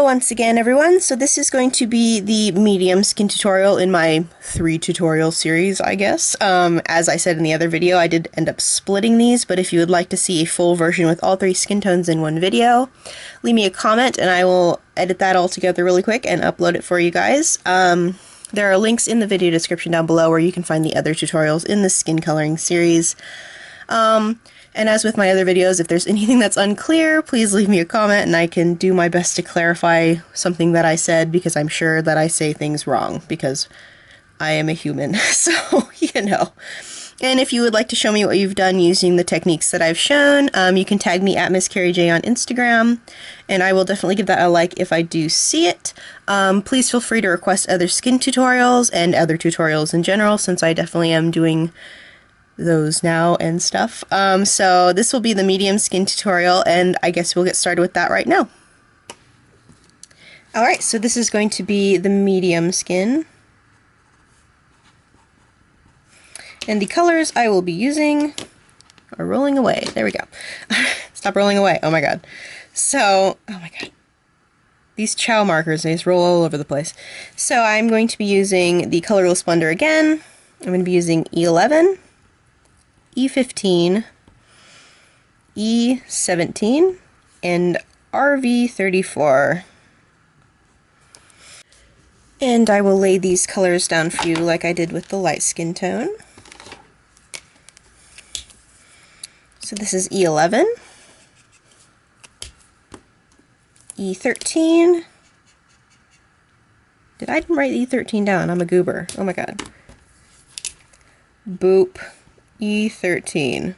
once again everyone, so this is going to be the medium skin tutorial in my 3 tutorial series, I guess. As I said in the other video, I did end up splitting these, but if you would like to see a full version with all 3 skin tones in one video, leave me a comment and I will edit that all together really quick and upload it for you guys. There are links in the video description down below where you can find the other tutorials in the skin coloring series. And as with my other videos, if there's anything that's unclear, please leave me a comment and I can do my best to clarify something that I said, because I'm sure that I say things wrong, because I am a human, so, you know. And if you would like to show me what you've done using the techniques that I've shown, you can tag me at MissKerrieJ on Instagram, and I will definitely give that a like if I do see it. Please feel free to request other skin tutorials and other tutorials in general, since I definitely am doing those now and stuff. So this will be the medium skin tutorial, and I guess we'll get started with that right now. Alright, so this is going to be the medium skin. And the colors I will be using are rolling away. There we go. Stop rolling away. Oh my god. So, oh my god. These chow markers, they just roll all over the place. So I'm going to be using the colorless blender again. I'm going to be using E11, E15, E17, and RV34. And I will lay these colors down for you like I did with the light skin tone. So this is E11, E13. Did I write E13 down? I'm a goober. Oh my god. Boop. E13.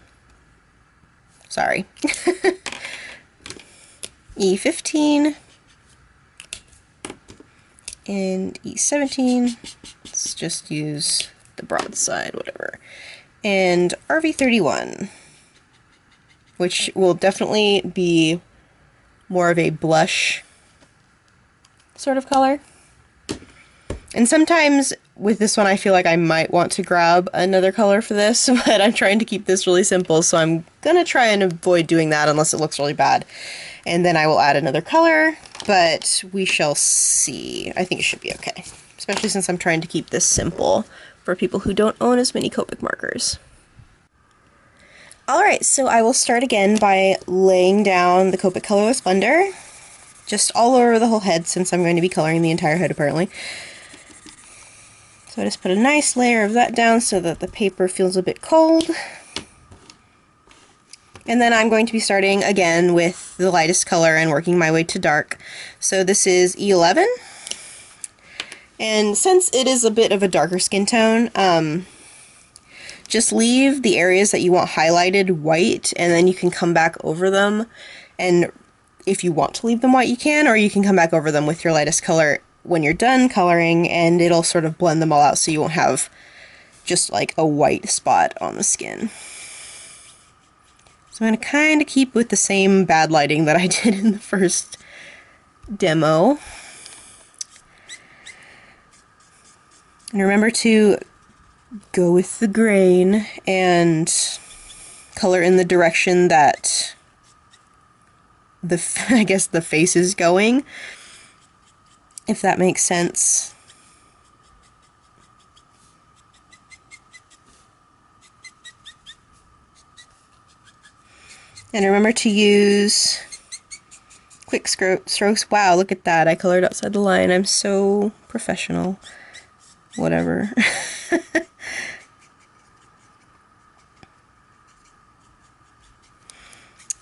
Sorry. E15 and E17. Let's just use the broad side, whatever. And RV31, which will definitely be more of a blush sort of color. And sometimes with this one I feel like I might want to grab another color for this, but I'm trying to keep this really simple, so I'm gonna try and avoid doing that unless it looks really bad. And then I will add another color, but we shall see. I think it should be okay, especially since I'm trying to keep this simple for people who don't own as many Copic markers. Alright, so I will start again by laying down the Copic colorless blender, just all over the whole head, since I'm going to be coloring the entire head apparently. So I just put a nice layer of that down so that the paper feels a bit cold. And then I'm going to be starting again with the lightest color and working my way to dark. So this is E11. And since it is a bit of a darker skin tone, just leave the areas that you want highlighted white, and then you can come back over them. And if you want to leave them white, you can, or you can come back over them with your lightest color when you're done coloring, and it'll sort of blend them all out so you won't have just like a white spot on the skin. So I'm going to kind of keep with the same bad lighting that I did in the first demo. And remember to go with the grain and color in the direction that I guess the face is going, if that makes sense. And remember to use quick strokes. Wow, look at that. I colored outside the line. I'm so professional. Whatever.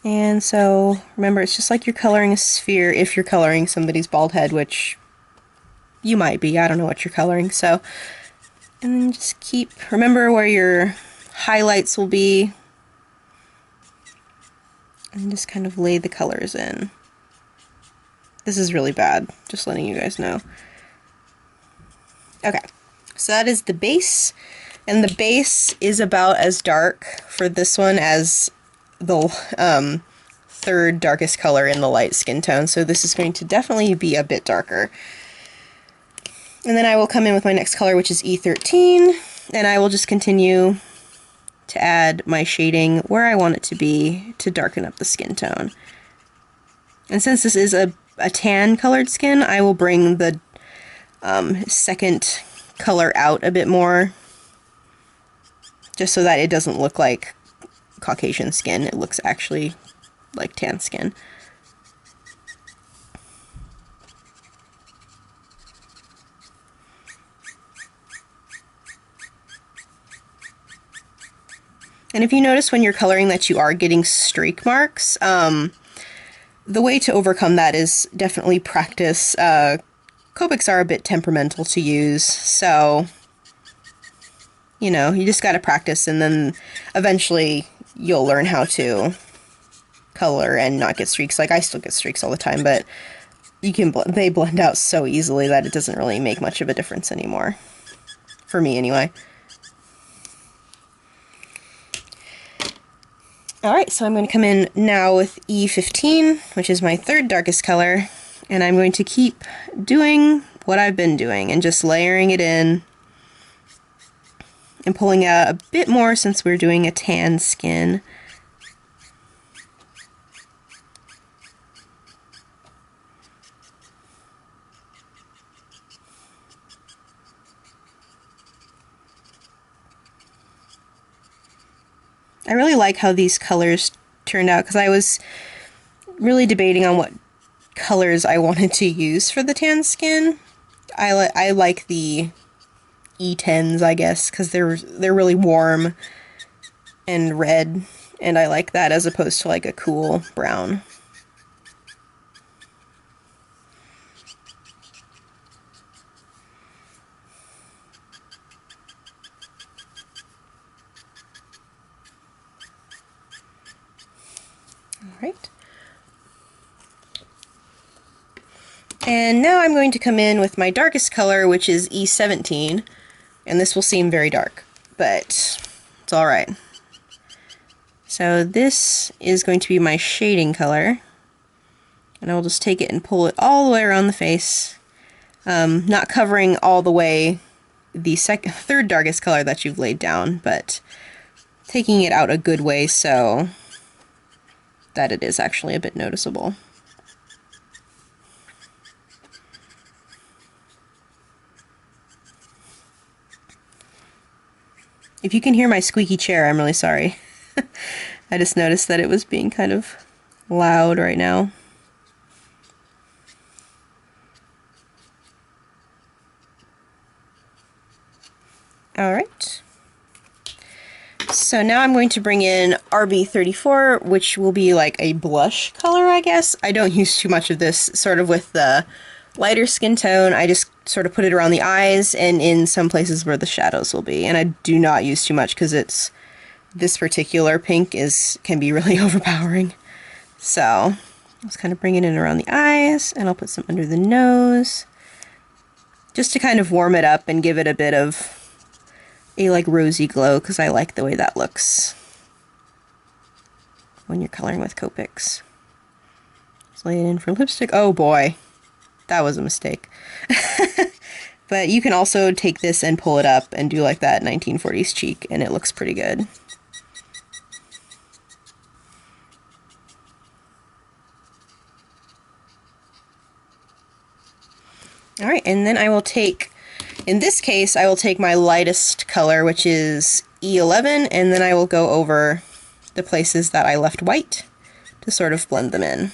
And so, remember, it's just like you're coloring a sphere if you're coloring somebody's bald head, which you might be. I don't know what you're coloring. So, and then just remember where your highlights will be, and just kind of lay the colors in. This is really bad, just letting you guys know. Okay, so that is the base, and the base is about as dark for this one as the third darkest color in the light skin tone, so this is going to definitely be a bit darker. And then I will come in with my next color, which is E13, and I will just continue to add my shading where I want it to be to darken up the skin tone. And since this is a a tan colored skin, I will bring the second color out a bit more, just so that it doesn't look like Caucasian skin. It looks actually like tan skin. And if you notice when you're coloring that you are getting streak marks, the way to overcome that is definitely practice. Copics are a bit temperamental to use, so, you know, you just gotta practice, and then eventually you'll learn how to color and not get streaks. Like, I still get streaks all the time, but you can they blend out so easily that it doesn't really make much of a difference anymore. For me, anyway. Alright, so I'm going to come in now with E15, which is my third darkest color, and I'm going to keep doing what I've been doing and just layering it in and pulling out a bit more since we're doing a tan skin. I really like how these colors turned out, because I was really debating on what colors I wanted to use for the tan skin. I like the E10s, I guess, because they're really warm and red, and I like that as opposed to like a cool brown. Alright. And now I'm going to come in with my darkest color, which is E17, and this will seem very dark, but it's alright. So this is going to be my shading color, and I will just take it and pull it all the way around the face, not covering all the way the third darkest color that you've laid down, but taking it out a good way so that it is actually a bit noticeable. If you can hear my squeaky chair, I'm really sorry. I just noticed that it was being kind of loud right now. Alright. So now I'm going to bring in RB34, which will be like a blush color, I guess. I don't use too much of this, sort of with the lighter skin tone. I just sort of put it around the eyes and in some places where the shadows will be. And I do not use too much because this particular pink can be really overpowering. So I'll just kind of bring it in around the eyes, and I'll put some under the nose, just to kind of warm it up and give it a bit of a like rosy glow, because I like the way that looks when you're coloring with Copics. Just lay it in for lipstick. Oh boy, that was a mistake. But you can also take this and pull it up and do like that 1940s cheek, and it looks pretty good. Alright, and then I will take, in this case, I will take my lightest color, which is E11, and then I will go over the places that I left white to sort of blend them in.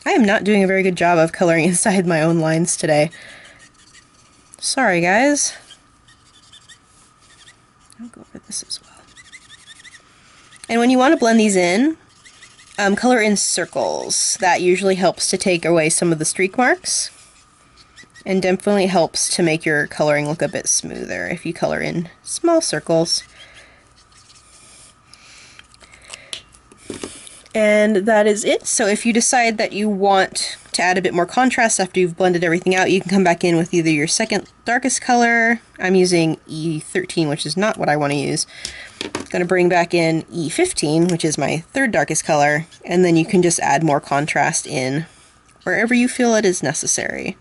I am not doing a very good job of coloring inside my own lines today. Sorry, guys. I'll go over this as well. And when you want to blend these in, color in circles. That usually helps to take away some of the streak marks, and definitely helps to make your coloring look a bit smoother if you color in small circles. And that is it. So if you decide that you want to add a bit more contrast after you've blended everything out, you can come back in with either your second darkest color. I'm using E13, which is not what I want to use. I'm going to bring back in E15, which is my third darkest color, and then you can just add more contrast in wherever you feel it is necessary.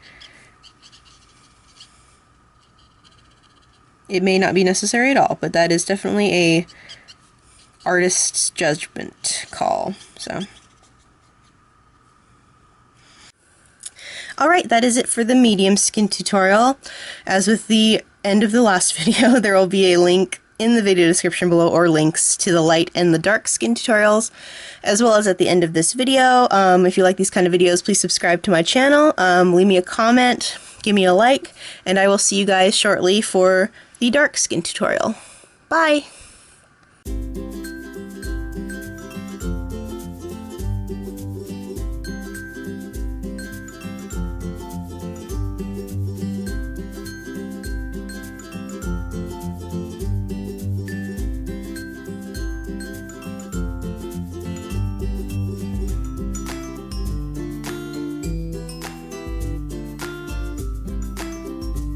it may not be necessary at all, but that is definitely a artist's judgment call. So, alright, that is it for the medium skin tutorial. As with the end of the last video, there will be a link in the video description below, or links to the light and the dark skin tutorials, as well as at the end of this video. If you like these kind of videos, please subscribe to my channel, leave me a comment, give me a like, and I will see you guys shortly for the dark skin tutorial. Bye!